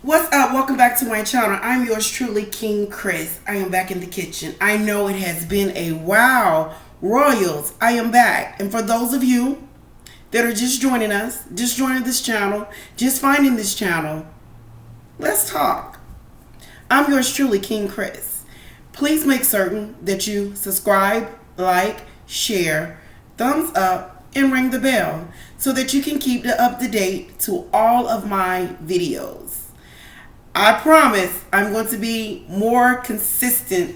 What's up? Welcome back to my channel. I'm yours truly, King Chris. I am back in the kitchen. I know it has been a while. Royals, I am back. And for those of you that are just joining us, just joining this channel, just finding this channel, let's talk. I'm yours truly, King Chris. Please make certain that you subscribe, like, share, thumbs up, and ring the bell so that you can keep up to date to all of my videos. I promise I'm going to be more consistent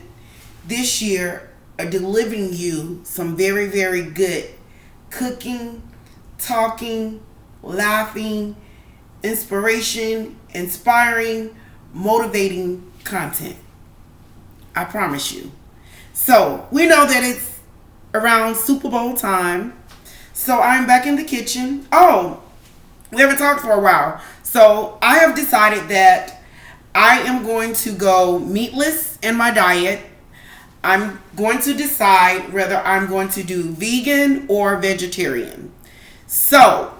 this year of delivering you some very, very good cooking, talking, laughing, inspiration, inspiring, motivating content. I promise you. So, we know that it's around Super Bowl time. So, I'm back in the kitchen. Oh, we haven't talked for a while. So, I have decided that I am going to go meatless in my diet. I'm going to decide whether I'm going to do vegan or vegetarian. So,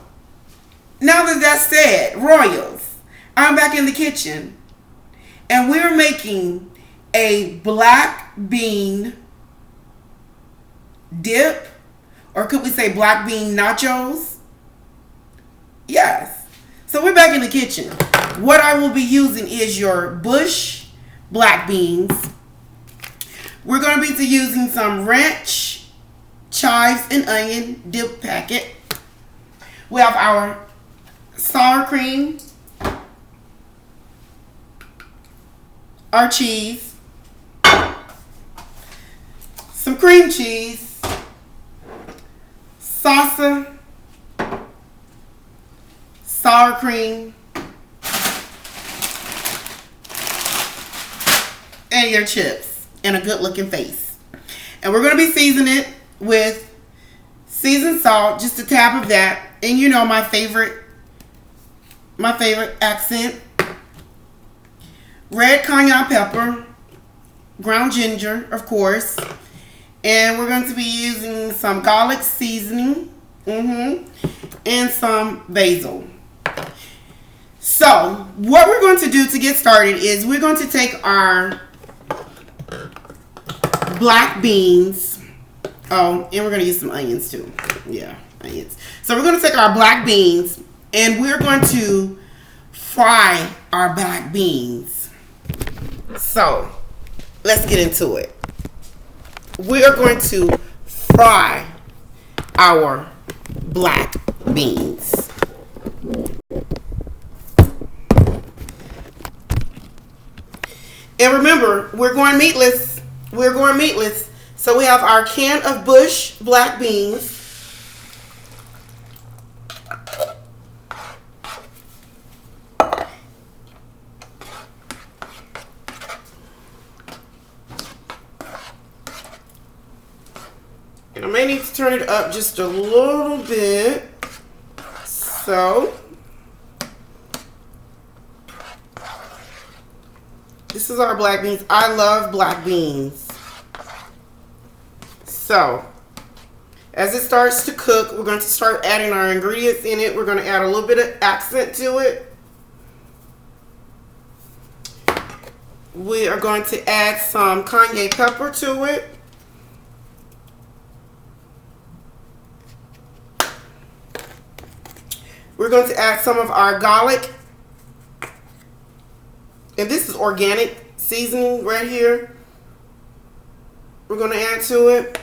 now that that's said, Royals, I'm back in the kitchen and we're making a black bean dip, or could we say black bean nachos? Yes. So we're back in the kitchen. What I will be using is your Bush black beans. We're going to be using some ranch, chives, and onion dip packet. We have our sour cream, our cheese, some cream cheese, salsa, sour cream, and your chips, and a good looking face. And we're going to be seasoning it with seasoned salt, just a tap of that, and you know my favorite accent, red cayenne pepper, ground ginger, of course, and we're going to be using some garlic seasoning, and some basil. So, what we're going to do to get started is we're going to take our black beans. Oh, and we're going to use some onions too. Yeah, onions. So, we're going to take our black beans and we're going to fry our black beans. So, let's get into it. We are going to fry our black beans. And remember, we're going meatless. We're going meatless. So we have our can of Bush black beans. And I may need to turn it up just a little bit. So this is our black beans. I love black beans. So, as it starts to cook, we're going to start adding our ingredients in it. We're going to add a little bit of accent to it. We are going to add some cayenne pepper to it. We're going to add some of our garlic. And this is organic seasoning right here. We're going to add to it.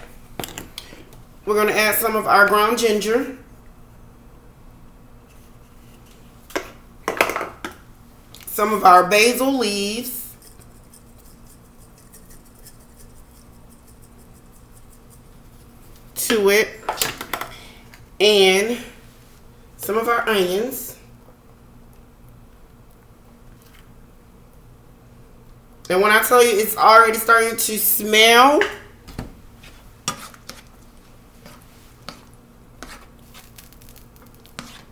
We're going to add some of our ground ginger. Some of our basil leaves. To it. And some of our onions. And when I tell you it's already starting to smell,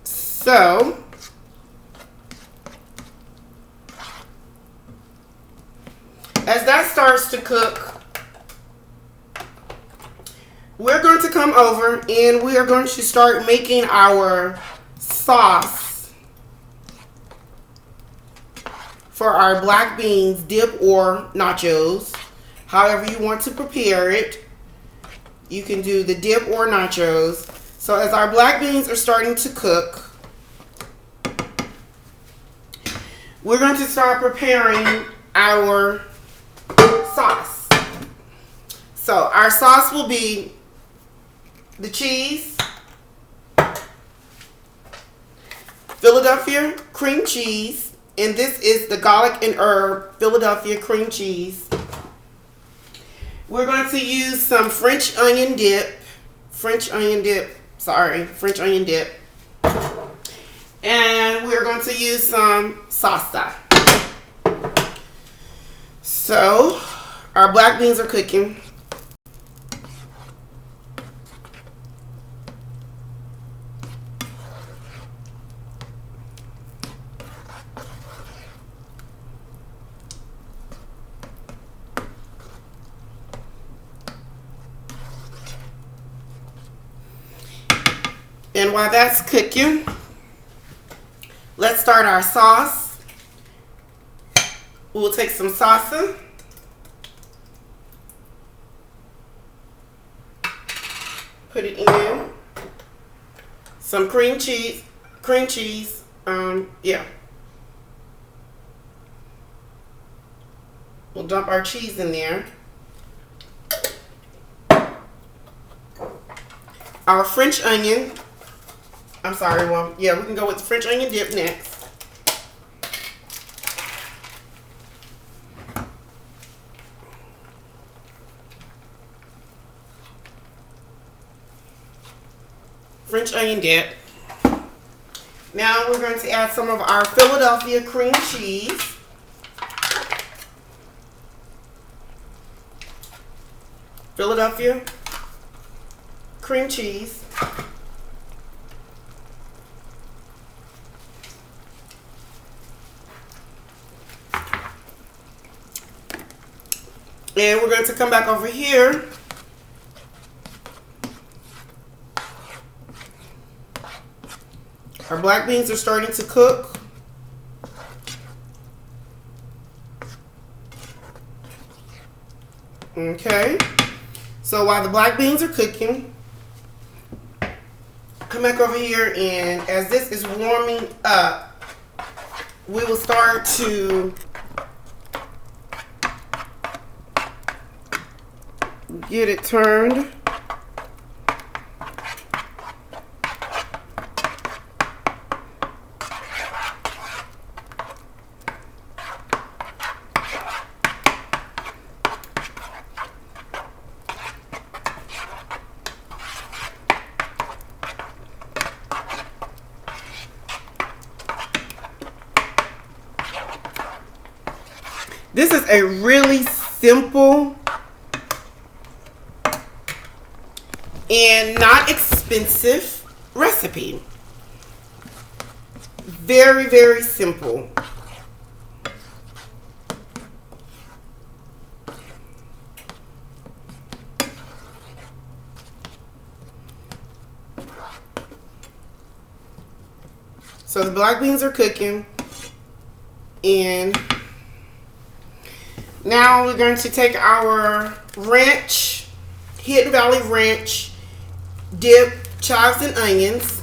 so as that starts to cook, we're going to come over and we are going to start making our sauce. for our black beans dip or nachos. However you want to prepare it, you can do the dip or nachos. So as our black beans are starting to cook, we're going to start preparing our sauce. So our sauce will be the cheese, Philadelphia cream cheese, and this is the garlic and herb Philadelphia cream cheese. We're going to use some French onion dip. And we're going to use some salsa. So, our black beans are cooking. And while that's cooking, let's start our sauce. We'll take some salsa. Put it in. Some cream cheese. Yeah. We'll dump our cheese in there. Our French onion. I'm sorry, well, yeah, we can go with the French onion dip next. French onion dip. Now we're going to add some of our Philadelphia cream cheese. Philadelphia cream cheese. And we're going to come back over here. Our black beans are starting to cook. Okay. So while the black beans are cooking, come back over here, and as this is warming up, we will start to get it turned. This is a really simple and not expensive recipe. Very, very simple. So the black beans are cooking, and now we're going to take our ranch, Hidden Valley Ranch dip, chives and onions,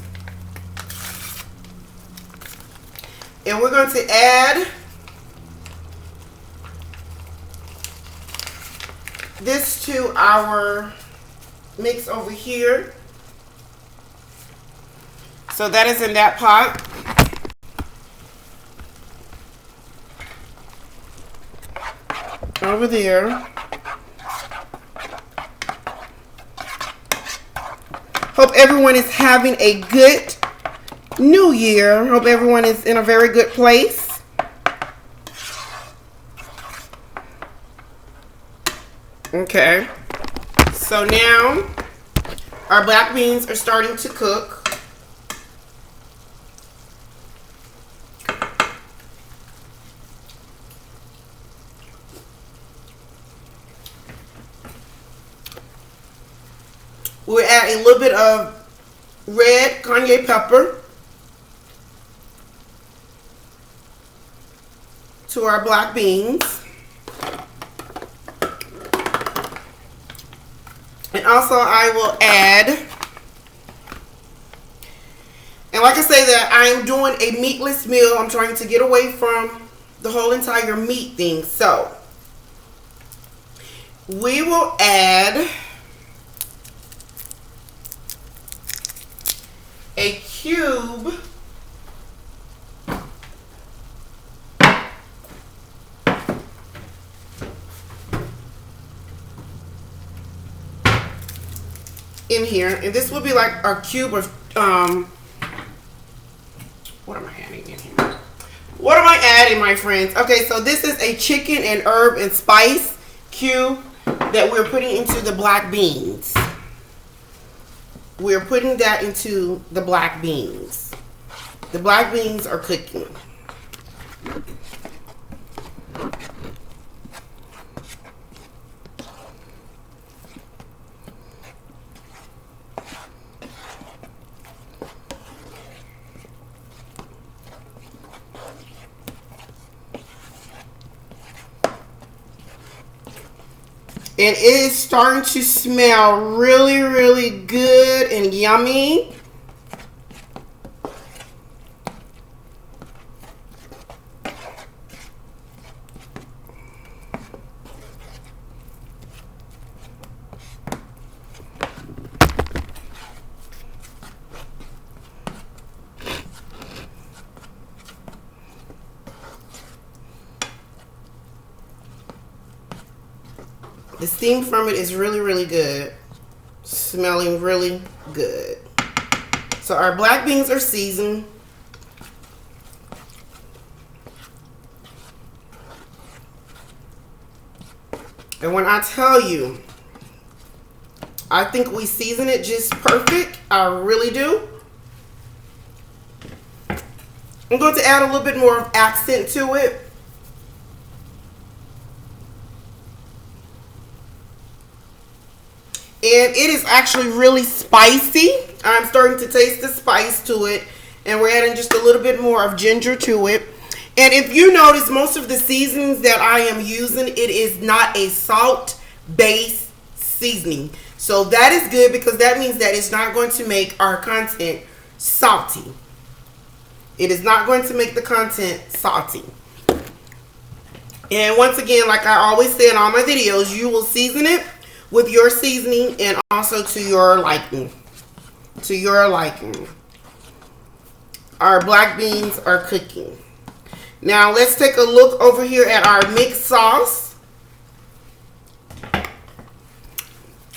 and we're going to add this to our mix over here. So that is in that pot. Over there. Hope everyone is having a good new year. Hope everyone is in a very good place. Okay. So now our black beans are starting to cook. We'll add a little bit of red cayenne pepper to our black beans. And also I will add, and like I say that I am doing a meatless meal. I'm trying to get away from the whole entire meat thing. So we will add a cube in here, and this will be like a cube of what am I adding in here? What am I adding, my friends? Okay, so this is a chicken and herb and spice cube that we're putting into the black beans. We're putting that into the black beans. The black beans are cooking. And it is starting to smell really, really good and yummy. The steam from it is really, really good. Smelling really good. So our black beans are seasoned. And when I tell you, I think we season it just perfect. I really do. I'm going to add a little bit more of accent to it. And it is actually really spicy. I'm starting to taste the spice to it. And we're adding just a little bit more of ginger to it. And if you notice, most of the seasonings that I am using, it is not a salt-based seasoning. So that is good because that means that it's not going to make our content salty. It is not going to make the content salty. And once again, like I always say in all my videos, you will season it with your seasoning and also to your liking. To your liking. Our black beans are cooking. Now let's take a look over here at our mixed sauce.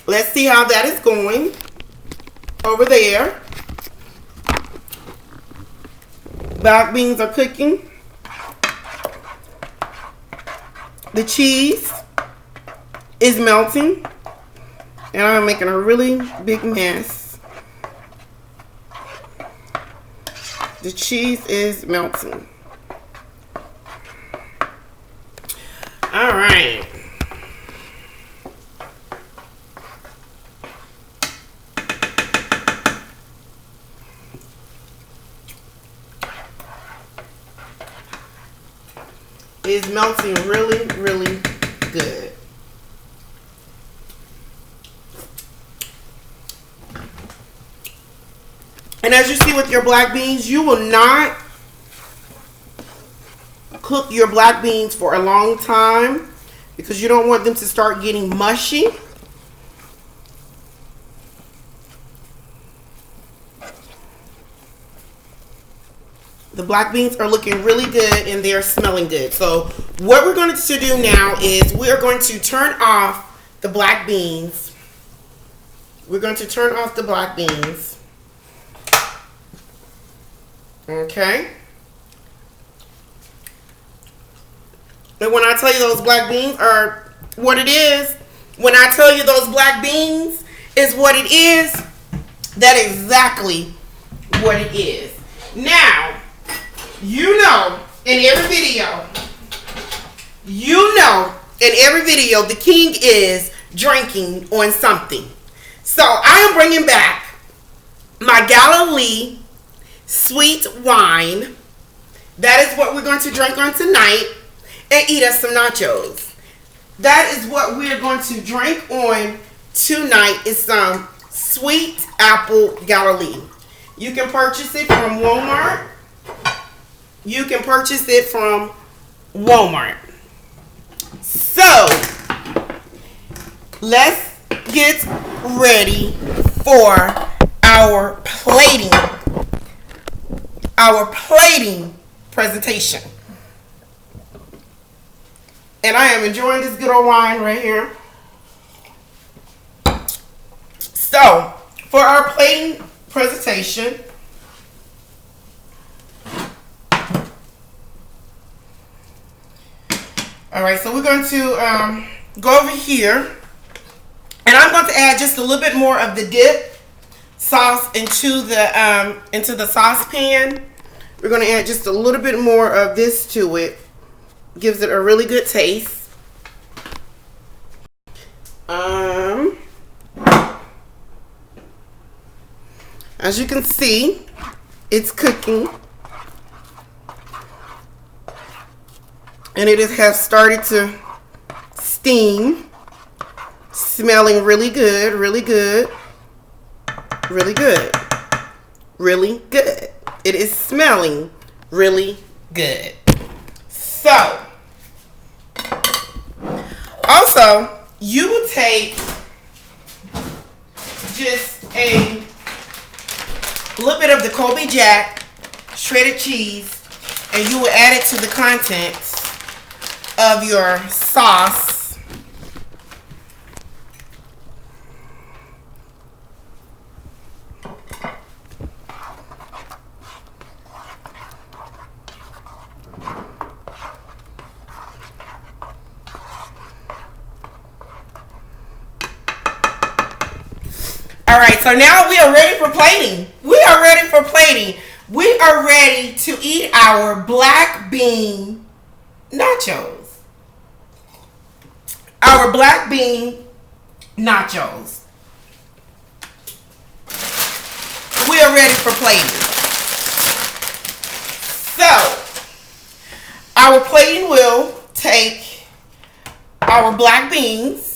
Let's see how that is going over there. Black beans are cooking. The cheese is melting. And I'm making a really big mess. The cheese is melting. All right. It's melting really, really good. And as you see with your black beans, you will not cook your black beans for a long time because you don't want them to start getting mushy. The black beans are looking really good and they're smelling good. So what we're going to do now is we're going to turn off the black beans. We're going to turn off the black beans. Okay. And when I tell you those black beans are what it is, when I tell you those black beans is what it is, that is exactly what it is. Now, you know in every video, the king is drinking on something. So I am bringing back my Galilee sweet wine. That is what we're going to drink on tonight. and eat us some nachos. That is what we're going to drink on tonight. Is some sweet apple Galilee. You can purchase it from Walmart. You can purchase it from Walmart. So, let's get ready for our plating presentation. And I am enjoying this good old wine right here. So, for our plating presentation, all right, so we're going to go over here, and I'm going to add just a little bit more of the dip sauce into the saucepan. We're going to add just a little bit more of this to it. Gives it a really good taste. As you can see, it's cooking, and it has started to steam. Smelling really good, really good, really good, really good. It is smelling really good. So, also, you will take just a little bit of the Colby Jack shredded cheese, and you will add it to the contents of your sauce. All right, so now we are ready for plating. We are ready for plating. We are ready to eat our black bean nachos. Our black bean nachos. We are ready for plating. So, our plating will take our black beans.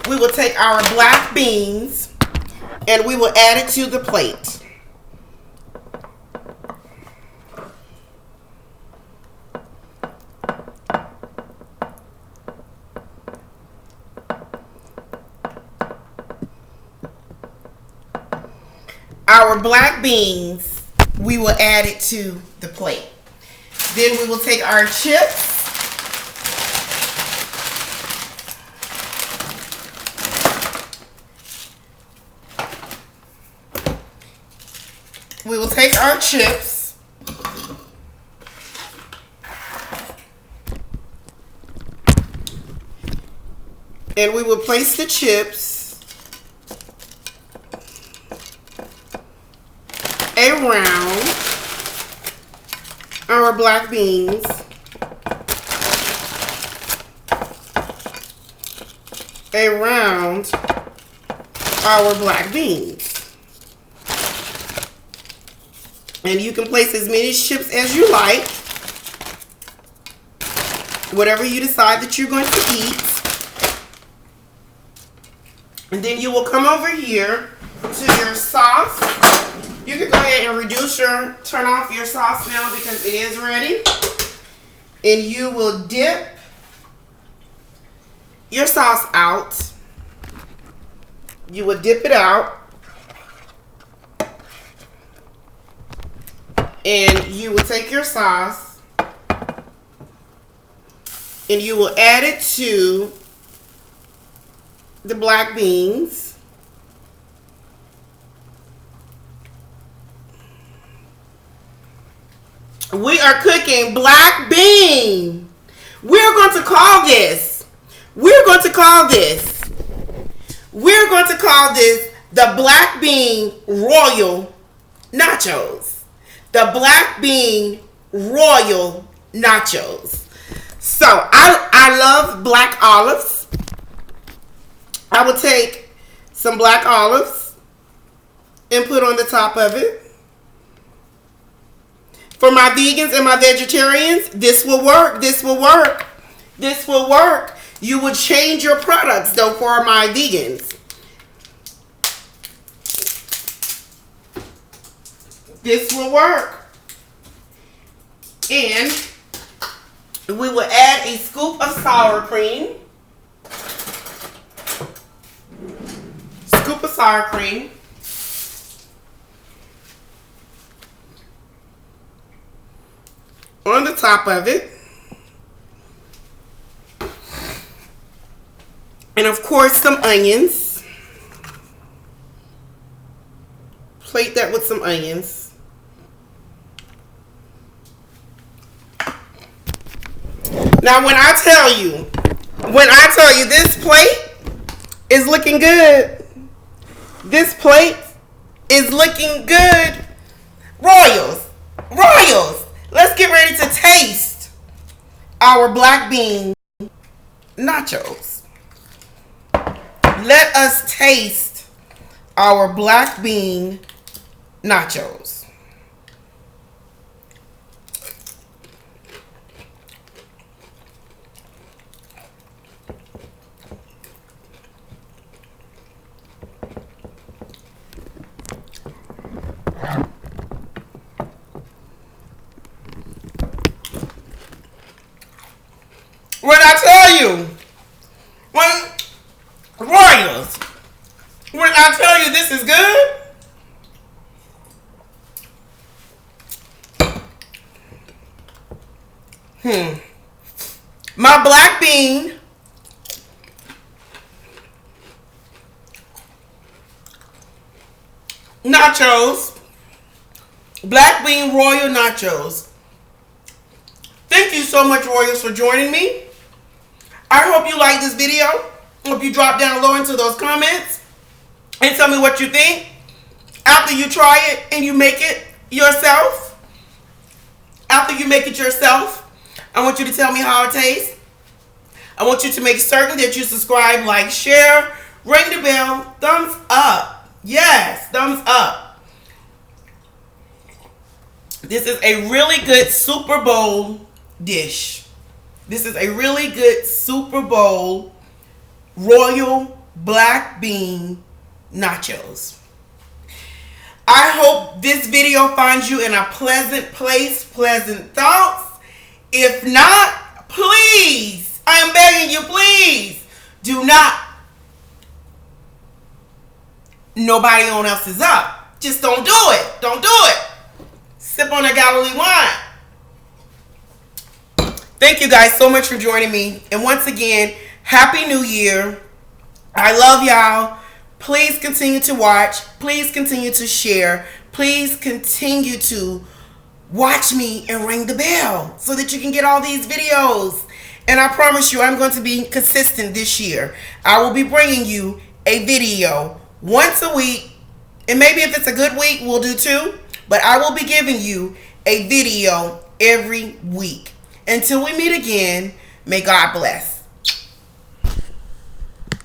We will take our black beans and we will add it to the plate. Our black beans, we will add it to the plate. Then we will take our chips. We will take our chips and we will place the chips around our black beans around our black beans. And you can place as many chips as you like. Whatever you decide that you're going to eat. And then you will come over here to your sauce. You can go ahead and turn off your sauce now because it is ready. And you will dip your sauce out. You will dip it out. And you will take your sauce and you will add it to the black beans. We are cooking black bean. We're going to call this the black bean royal nachos. The black bean royal nachos. So I love black olives. I will take some black olives and put on the top of it. For my vegans and my vegetarians, this will work. This will work. This will work. You would change your products though for my vegans. This will work. And we will add a scoop of sour cream. Scoop of sour cream. On the top of it. And of course, some onions. Plate that with some onions. Now, when I tell you this plate is looking good. This plate is looking good. Royals, let's get ready to taste our black bean nachos. Let us taste our black bean nachos. When I tell you, Royals, when I tell you this is good, my black bean nachos, black bean royal nachos. Thank you so much, Royals, for joining me. I hope you like this video. Hope you drop down low into those comments and tell me what you think after you try it and you make it yourself. After you make it yourself, I want you to tell me how it tastes. I want you to make certain that you subscribe, like, share, ring the bell, thumbs up. Yes, thumbs up. This is a really good Super Bowl dish. This is a really good Super Bowl royal black bean nachos. I hope this video finds you in a pleasant place, pleasant thoughts. If not, please, I am begging you, please, do not. Nobody on else is up. Just don't do it. Don't do it. Sip on a Galilee wine. Thank you guys so much for joining me. And once again, Happy New Year. I love y'all. Please continue to watch. Please continue to share. Please continue to watch me and ring the bell so that you can get all these videos. And I promise you, I'm going to be consistent this year. I will be bringing you a video once a week. And maybe if it's a good week, we'll do two. But I will be giving you a video every week. Until we meet again, may God bless.